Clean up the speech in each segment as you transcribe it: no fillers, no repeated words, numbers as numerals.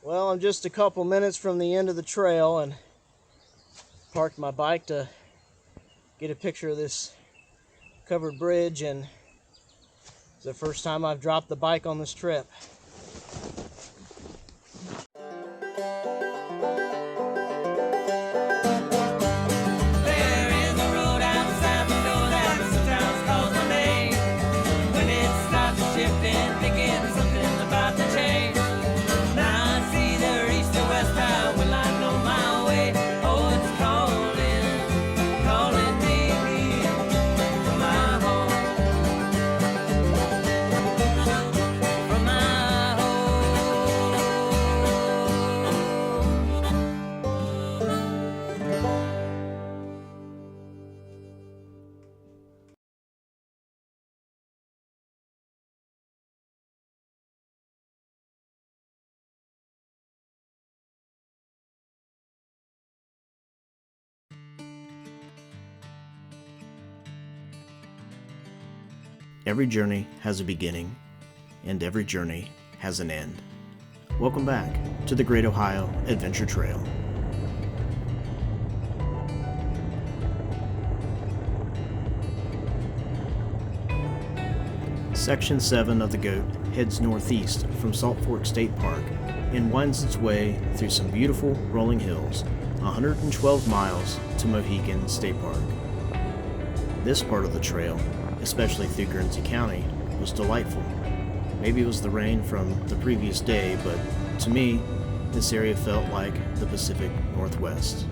Well, I'm just a couple minutes from the end of the trail and parked my bike to get a picture of this covered bridge, and it's the first time I've dropped the bike on this trip. Every journey has a beginning, and every journey has an end. Welcome back to the Great Ohio Adventure Trail. Section 7 of the GOAT heads northeast from Salt Fork State Park and winds its way through some beautiful rolling hills, 112 miles to Mohegan State Park. This part of the trail, especially through Guernsey County, was delightful. Maybe it was the rain from the previous day, but to me, this area felt like the Pacific Northwest.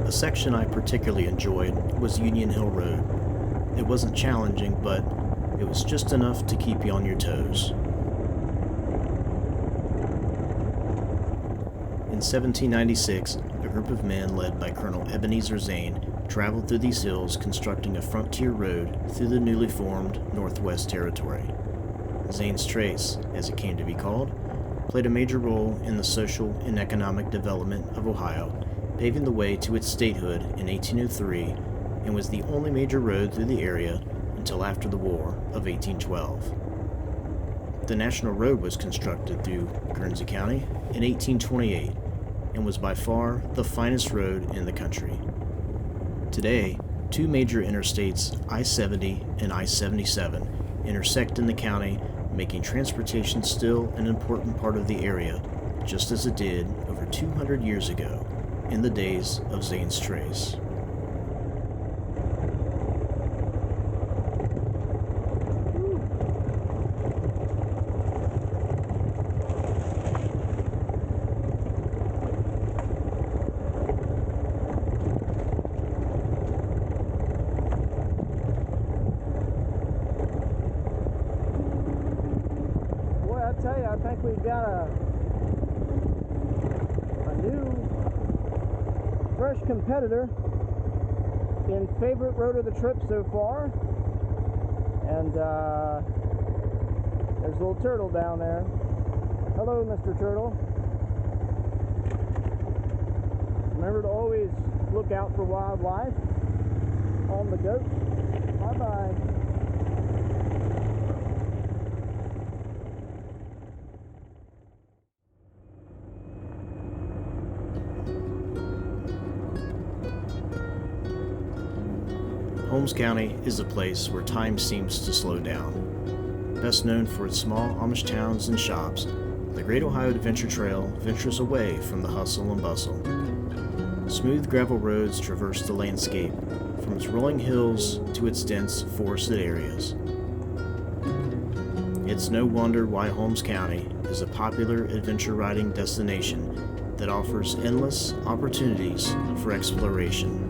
A section I particularly enjoyed was Union Hill Road. It wasn't challenging, but it was just enough to keep you on your toes. In 1796, a group of men led by Colonel Ebenezer Zane traveled through these hills constructing a frontier road through the newly formed Northwest Territory. Zane's Trace, as it came to be called, played a major role in the social and economic development of Ohio, paving the way to its statehood in 1803, and was the only major road through the area until after the War of 1812. The National Road was constructed through Guernsey County in 1828 and was by far the finest road in the country. Today, two major interstates, I-70 and I-77, intersect in the county, making transportation still an important part of the area, just as it did over 200 years ago, in the days of Zane's Trace. Boy, I tell you, I think we've got a new fresh competitor in favorite road of the trip so far, And there's a little turtle down there. Hello, Mr. Turtle. Remember to always look out for wildlife on the goat. Bye-bye. Holmes County is a place where time seems to slow down. Best known for its small Amish towns and shops, the Great Ohio Adventure Trail ventures away from the hustle and bustle. Smooth gravel roads traverse the landscape, from its rolling hills to its dense forested areas. It's no wonder why Holmes County is a popular adventure riding destination that offers endless opportunities for exploration.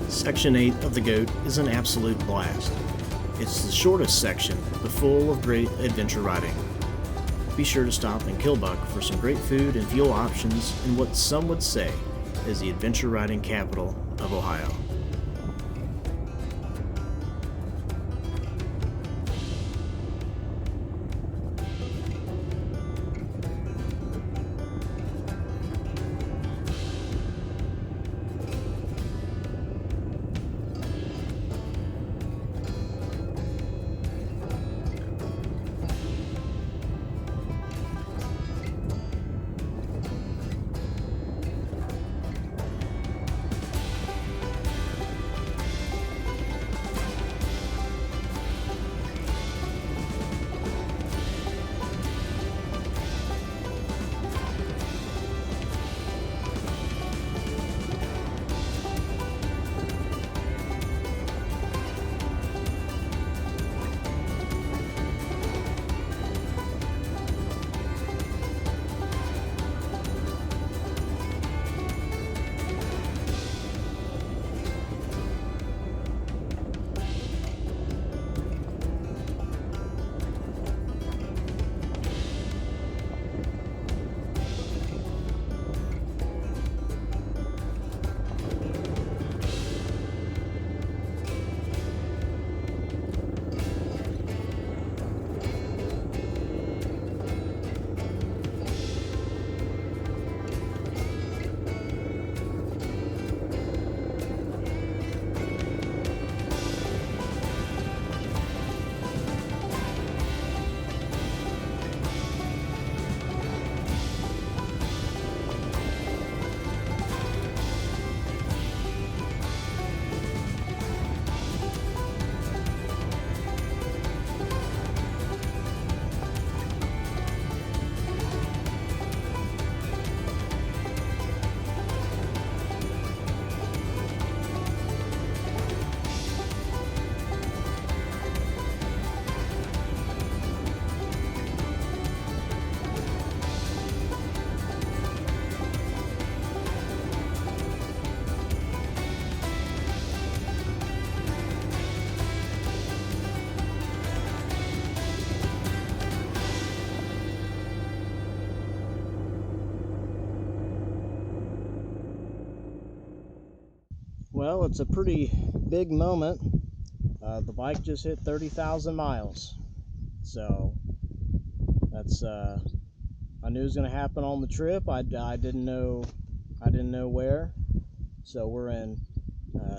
Section 8 of the Goat is an absolute blast. It's the shortest section, but full of great adventure riding. Be sure to stop in Killbuck for some great food and fuel options in what some would say is the adventure riding capital of Ohio. Well, it's a pretty big moment. The bike just hit 30,000 miles. So that's I knew it was going to happen on the trip. I didn't know where. So we're in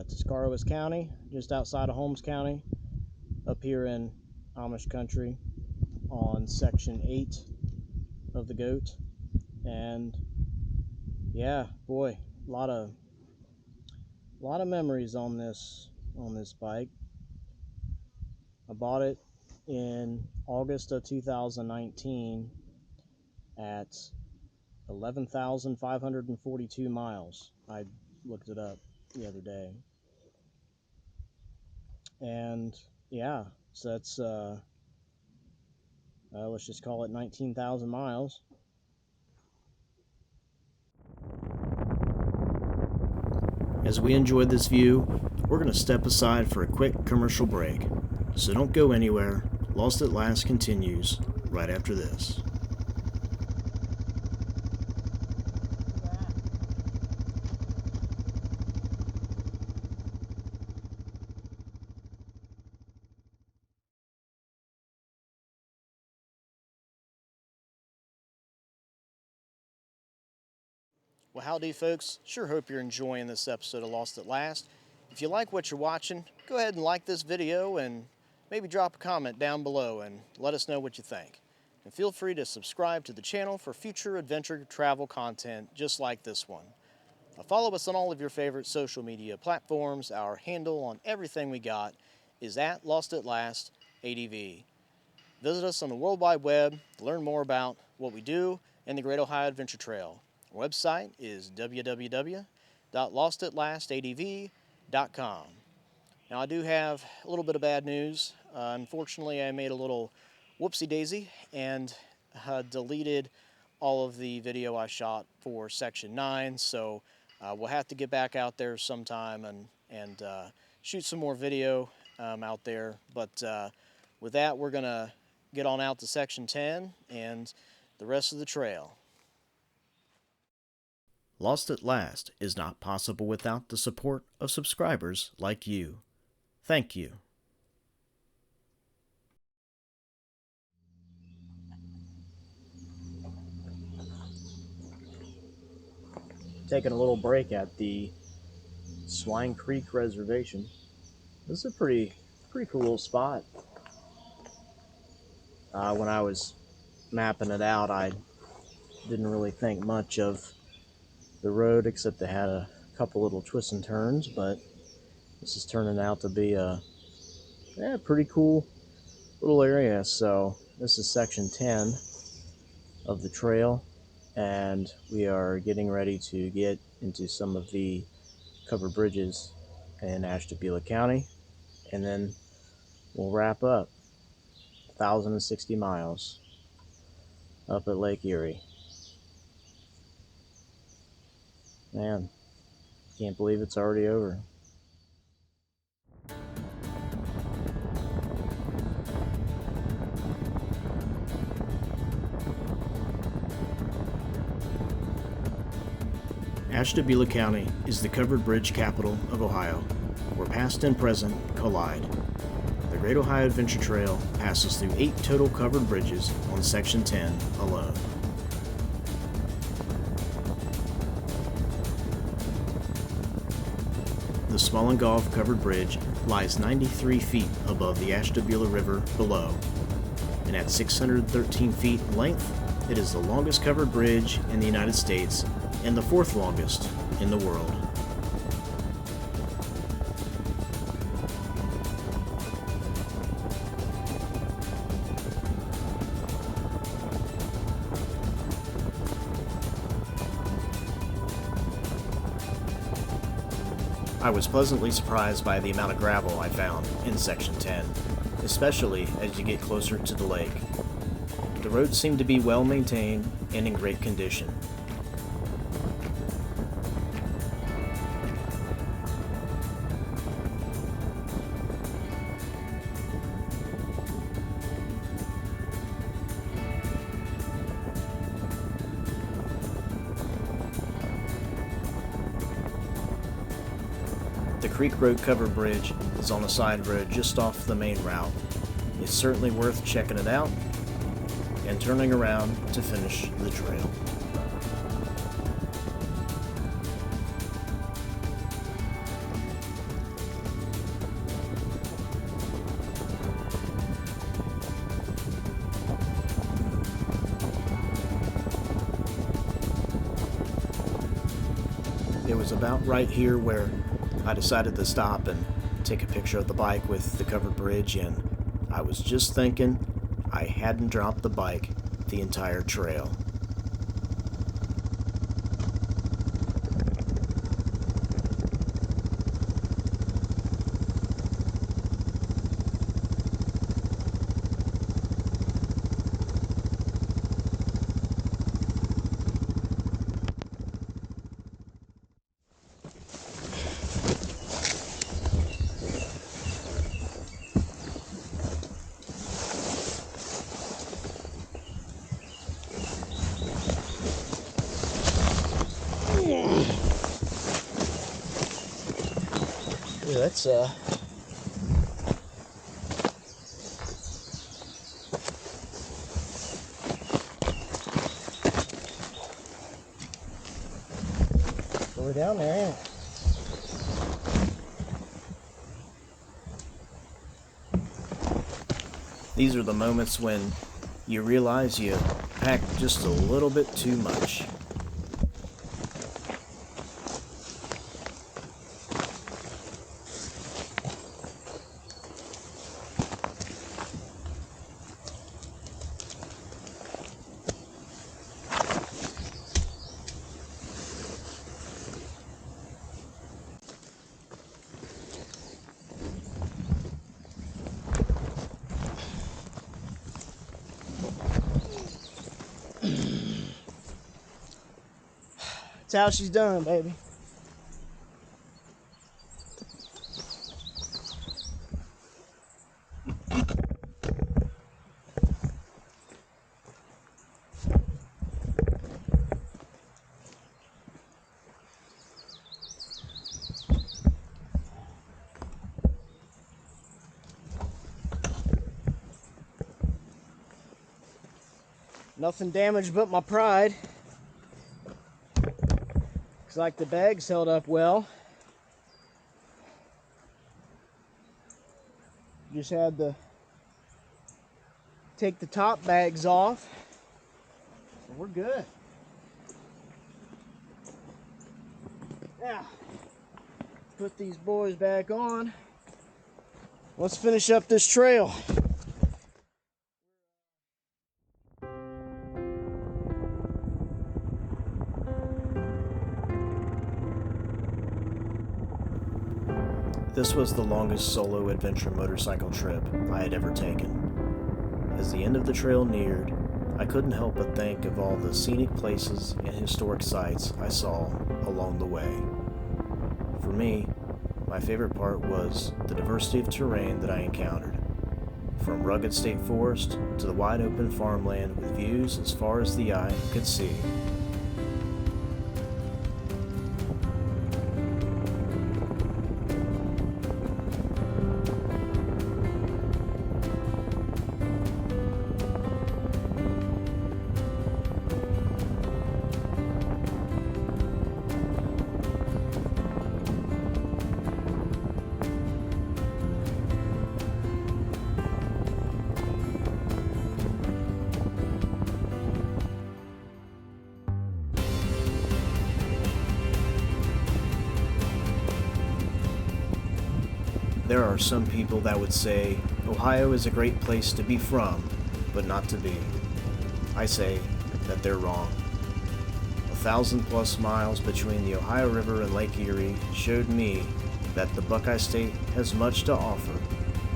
Tuscarawas County, just outside of Holmes County, up here in Amish country on section 8 of the goat. And yeah, boy, a lot of memories on this bike. I bought it in August of 2019 at 11,542 miles. I looked it up the other day. And yeah, so that's let's just call it 19,000 miles. As we enjoyed this view, we're going to step aside for a quick commercial break. So don't go anywhere. Lost at Last continues right after this. Well, howdy, folks. Sure hope you're enjoying this episode of Lost at Last. If you like what you're watching, go ahead and like this video and maybe drop a comment down below and let us know what you think. And feel free to subscribe to the channel for future adventure travel content just like this one. Follow us on all of your favorite social media platforms. Our handle on everything we got is at Lost at Last ADV. Visit us on the World Wide Web to learn more about what we do and the Great Ohio Adventure Trail. Our website is www.lostatlastadv.com. Now, I do have a little bit of bad news. Unfortunately, I made a little whoopsie-daisy and deleted all of the video I shot for Section 9, so we'll have to get back out there sometime and shoot some more video out there. But with that, we're going to get on out to Section 10 and the rest of the trail. Lost at Last is not possible without the support of subscribers like you. Thank you. Taking a little break at the Swine Creek Reservation. This is a pretty cool little spot. When I was mapping it out, I didn't really think much of the road, except they had a couple little twists and turns, but this is turning out to be a pretty cool little area. So this is section 10 of the trail, and we are getting ready to get into some of the covered bridges in Ashtabula County, and then we'll wrap up 1,060 miles up at Lake Erie. Man, can't believe it's already over. Ashtabula County is the covered bridge capital of Ohio, where past and present collide. The Great Ohio Adventure Trail passes through 8 total covered bridges on Section 10 alone. The Small Gulf Covered Bridge lies 93 feet above the Ashtabula River below, and at 613 feet in length, it is the longest covered bridge in the United States and the 4th longest in the world. I was pleasantly surprised by the amount of gravel I found in Section 10, especially as you get closer to the lake. The roads seem to be well maintained and in great condition. Creek Road covered bridge is on a side road just off the main route. It's certainly worth checking it out and turning around to finish the trail. It was about right here where I decided to stop and take a picture of the bike with the covered bridge, and I was just thinking I hadn't dropped the bike the entire trail. Yeah, that's we're down there, ain't it? These are the moments when you realize you packed just a little bit too much. That's how she's done, baby. Nothing damaged but my pride. Looks like the bags held up well. Just had to take the top bags off. So we're good. Now, put these boys back on. Let's finish up this trail. This was the longest solo adventure motorcycle trip I had ever taken. As the end of the trail neared, I couldn't help but think of all the scenic places and historic sights I saw along the way. For me, my favorite part was the diversity of terrain that I encountered, from rugged state forest to the wide open farmland with views as far as the eye could see. There are some people that would say Ohio is a great place to be from, but not to be. I say that they're wrong. 1,000+ miles between the Ohio River and Lake Erie showed me that the Buckeye State has much to offer,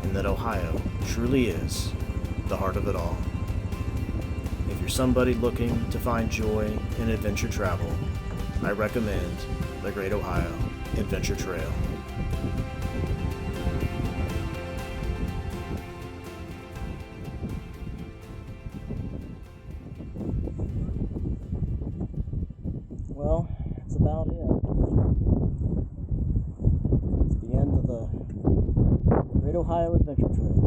and that Ohio truly is the heart of it all. If you're somebody looking to find joy in adventure travel, I recommend the Great Ohio Adventure Trail. Well, that's about it. It's the Mid-Ohio Adventure Trail.